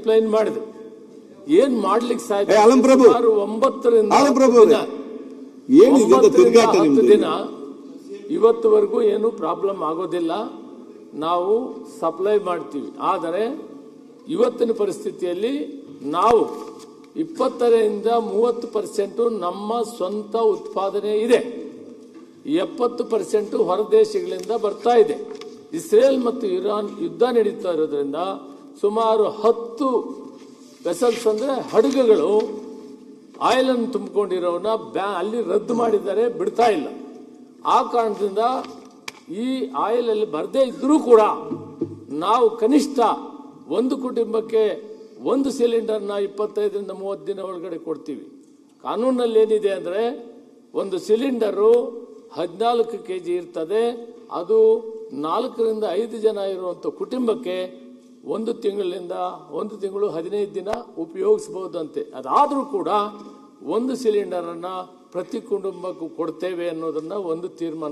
Explain ಮಾಡಿದೆ. ಏನ್ ಮಾಡ್ಲಿಕ್ಕೆ ಸಾಧ್ಯ? ಆಲಂಪ್ರಭು 9 ರಿಂದ 10 ದಿನ ಇವತ್ತುವರೆಗೂ ಏನು ಪ್ರಾಬ್ಲಮ್ ಆಗೋದಿಲ್ಲ. ನಾವು ಸಪ್ಲೈ ಮಾಡ್ತೀವಿ. ಆದರೆ ಇವತ್ತಿನ ಪರಿಸ್ಥಿತಿಯಲ್ಲಿ ನಾವು 20ರಿಂದ 30% ನಮ್ಮ ಸ್ವಂತ ಉತ್ಪಾದನೆ ಇದೆ. 70% ಹೊರ ದೇಶಗಳಿಂದ ಬರ್ತಾ ಇದೆ. ಇಸ್ರೇಲ್ ಮತ್ತು ಇರಾನ್ ಯುದ್ಧ ನಡೀತಾ ಇರೋದ್ರಿಂದ ಸುಮಾರು 10 ವೆಸಲ್ಸ್ ಅಂದ್ರೆ ಹಡಗುಗಳು ಆಯಿಲ್ ಅನ್ನು ತುಂಬಿಕೊಂಡಿರೋನ ಅಲ್ಲಿ ರದ್ದು ಮಾಡಿದ್ದಾರೆ, ಬಿಡ್ತಾ ಇಲ್ಲ. ಆ ಕಾರಣದಿಂದ ಈ ಆಯಿಲ್ ಅಲ್ಲಿ ಬರದೇ ಇದ್ರೂ ಕೂಡ ನಾವು ಕನಿಷ್ಠ ಒಂದು ಕುಟುಂಬಕ್ಕೆ 1 ಸಿಲಿಂಡರ್ನ 25ರಿಂದ 30 ದಿನ ಒಳಗಡೆ ಕೊಡ್ತೀವಿ. ಕಾನೂನಲ್ಲಿ ಏನಿದೆ ಅಂದ್ರೆ ಒಂದು ಸಿಲಿಂಡರು 14 kg ಇರ್ತದೆ. ಅದು 4ರಿಂದ 5 ಜನ ಇರುವಂತ ಕುಟುಂಬಕ್ಕೆ 1 ತಿಂಗಳು 15 ದಿನ ಉಪಯೋಗಿಸಬಹುದಂತೆ. ಅದಾದ್ರೂ ಕೂಡ 1 ಸಿಲಿಂಡರ್ ಅನ್ನ ಪ್ರತಿ ಕುಟುಂಬಕ್ಕೂ ಕೊಡ್ತೇವೆ ಅನ್ನೋದನ್ನ ಒಂದು ತೀರ್ಮಾನ